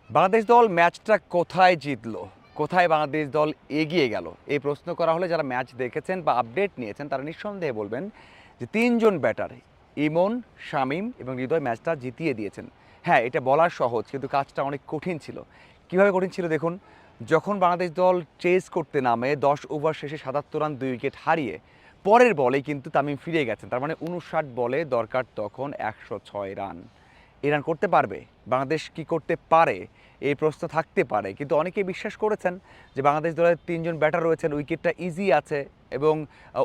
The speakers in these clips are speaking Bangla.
বাংলাদেশ দল ম্যাচটা কোথায় জিতলো, কোথায় বাংলাদেশ দল এগিয়ে গেল, এই প্রশ্ন করা হলে যারা ম্যাচ দেখেছেন বা আপডেট নিয়েছেন তারা নিঃসন্দেহে বলবেন যে তিনজন ব্যাটার ইমন, শামীম এবং হৃদয় ম্যাচটা জিতিয়ে দিয়েছেন। হ্যাঁ, এটা বলা সহজ কিন্তু কাজটা অনেক কঠিন ছিল। কীভাবে কঠিন ছিল দেখুন, যখন বাংলাদেশ দল চেস করতে নামে 10 ওভার শেষে 77 রান 2 উইকেট হারিয়ে পরের বলেই কিন্তু তামিম ফিরে গেছেন, তার মানে 59 বলে দরকার তখন 106 রান। এই রান করতে পারবে বাংলাদেশ, কি করতে পারে এই প্রশ্ন থাকতে পারে, কিন্তু অনেকেই বিশ্বাস করেছেন যে বাংলাদেশ দলের তিনজন ব্যাটার রয়েছেন, উইকেটটা ইজি আছে এবং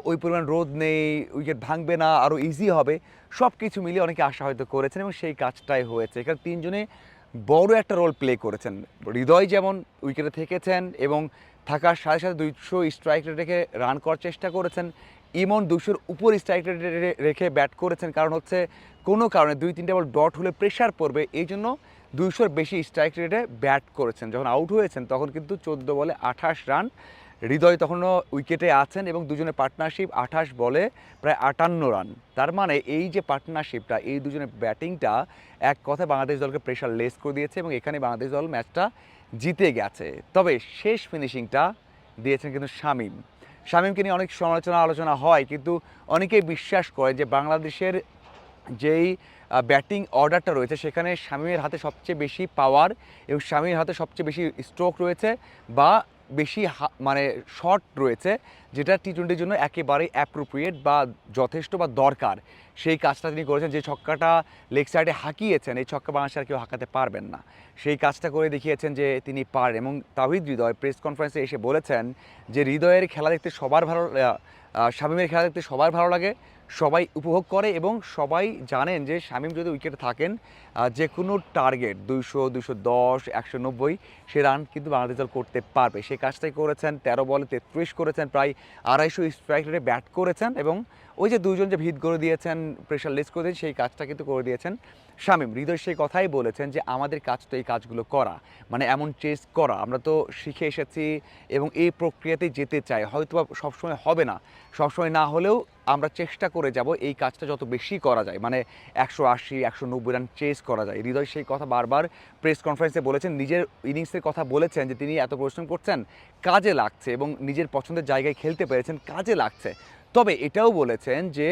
ওই পরিমাণ রোদ নেই, উইকেট ভাঙবে না, আরও ইজি হবে। সব কিছু মিলিয়ে অনেকে আশা হয়তো করেছেন এবং সেই কাজটাই হয়েছে। এখানে তিনজনে বড় একটা রোল প্লে করেছেন। হৃদয় যেমন উইকেটে থেকেছেন এবং থাকার সাথে সাথে 200 স্ট্রাইক রেট রেখে রান করার চেষ্টা করেছেন। ইমন 200-র উপর স্ট্রাইক রেট রেখে ব্যাট করেছেন, কারণ হচ্ছে কোনো কারণে 2-3টে বল ডট হলে প্রেশার পড়বে, এই জন্য 200-র বেশি স্ট্রাইক রেটে ব্যাট করেছেন। যখন আউট হয়েছেন তখন কিন্তু 14 বলে 28 রান। হৃদয় তখনও উইকেটে আছেন এবং দুজনের পার্টনারশিপ 28 বলে প্রায় 58 রান। তার মানে এই যে পার্টনারশিপটা, এই দুজনের ব্যাটিংটা এক কথায় বাংলাদেশ দলকে প্রেশার লেস করে দিয়েছে এবং এখানে বাংলাদেশ দল ম্যাচটা জিতে গেছে। তবে শেষ ফিনিশিংটা দিয়েছেন কিন্তু শামীম। শামীমকে নিয়ে অনেক সমালোচনা আলোচনা হয়, কিন্তু অনেকেই বিশ্বাস করে যে বাংলাদেশের যেই ব্যাটিং অর্ডারটা রয়েছে সেখানে শামীমের হাতে সবচেয়ে বেশি পাওয়ার এবং শামীমের হাতে সবচেয়ে বেশি স্ট্রোক রয়েছে বা বেশি মানে শট রয়েছে, যেটা টি-20-র জন্য একেবারেই অ্যাপ্রোপ্রিয়েট বা যথেষ্ট বা দরকার। সেই কাজটা তিনি করেছেন। যে ছক্কাটা লেগ সাইডে হাঁকিয়েছেন, এই ছক্কা বাংলাদেশ আর কেউ হাঁকাতে পারবেন না। সেই কাজটা করে দেখিয়েছেন যে তিনি পারেন। এবং তাওহিদ হৃদয় প্রেস কনফারেন্সে এসে বলেছেন যে হৃদয়ের খেলা দেখতে সবার ভালো, শামীমের খেলা দেখতে সবার ভালো লাগে, সবাই উপভোগ করে এবং সবাই জানেন যে শামীম যদি উইকেটে থাকেন যে কোনো টার্গেট 200, 210, 190 সে রান কিন্তু বাংলাদেশ দল করতে পারবে। সেই কাজটাই করেছেন। 13 বলে 33 করেছেন, প্রায় 250 স্ট্রাইক রেটে ব্যাট করেছেন এবং ওই যে দুজন যে ভিত করে দিয়েছেন, প্রেশার লেস করে দিয়েছেন, সেই কাজটা কিন্তু করে দিয়েছেন শামীম। হৃদয় সেই কথাই বলেছেন যে আমাদের কাজ তো এই কাজগুলো করা, মানে এমন চেস করা। আমরা তো শিখে এসেছি এবং এই প্রক্রিয়াতেই যেতে চাই। হয়তো সবসময় হবে না, সবসময় না হলেও আমরা চেষ্টা করে যাব এই কাজটা যত বেশি করা যায়, মানে 180, 190 রান চেস করা যায়। হৃদয় সেই কথা বারবার প্রেস কনফারেন্সে বলেছেন। নিজের ইনিংসের কথা বলেছেন যে তিনি এত পরিশ্রম করছেন, কাজে লাগছে এবং নিজের পছন্দের জায়গায় খেলতে পেরেছেন, কাজে লাগছে। তবে এটাও বলেছেন যে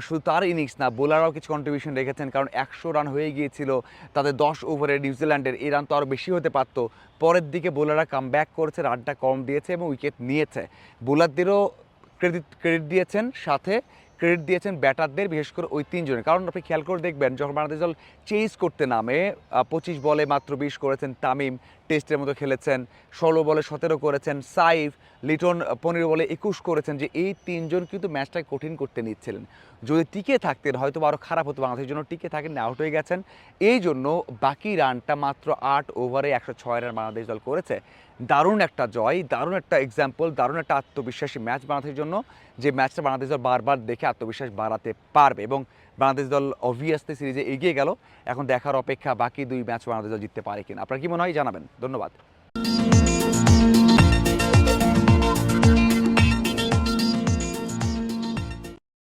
শুধু তার ইনিংস না, বোলাররাও কিছু কন্ট্রিবিউশন রেখেছেন, কারণ 100 রান হয়ে গিয়েছিল তাদের 10 ওভারে নিউজিল্যান্ডের। এই রান তো আরও বেশি হতে পারতো। পরের দিকে বোলাররা কাম ব্যাক করেছে, রানটা কম দিয়েছে এবং উইকেট নিয়েছে। বোলারদেরও ক্রেডিট দিয়েছেন, সাথে ক্রেডিট দিয়েছেন ব্যাটারদের, বিশেষ করে ওই তিনজনের। কারণ আপনি খেয়াল করে দেখবেন যখন বাংলাদেশ দল চেজ করতে নামে 25 বলে মাত্র 20 করেছেন তামিম, টেস্টের মতো খেলেছেন। 16 বলে 17 করেছেন সাইফ, লিটন 15 বলে 21 করেছেন। যে এই তিনজন কিন্তু ম্যাচটাকে কঠিন করতে নিচ্ছিলেন। যদি টিকে থাকতেন হয়তো আরও খারাপ হতো বাংলাদেশের জন্য। টিকে থাকেন, আউট হয়ে গেছেন। এই জন্য বাকি রানটা মাত্র 8 ওভারে 106 রান বাংলাদেশ দল করেছে। দারুণ একটা জয়, দারুণ একটা এক্সাম্পল, দারুণ একটা আত্মবিশ্বাসী ম্যাচ বাংলাদেশের জন্য, যে ম্যাচটা বাংলাদেশ দল বারবার দেখে আত্মবিশ্বাস বাড়াতে পারবে। এবং বাংলাদেশ দল অবভিয়াসলি সিরিজে এগিয়ে গেল। এখন দেখার অপেক্ষা বাকি 2 ম্যাচ বাংলাদেশ দল জিততে পারে কিনা। আপনার কি মনে হয় জানাবেন। ধন্যবাদ।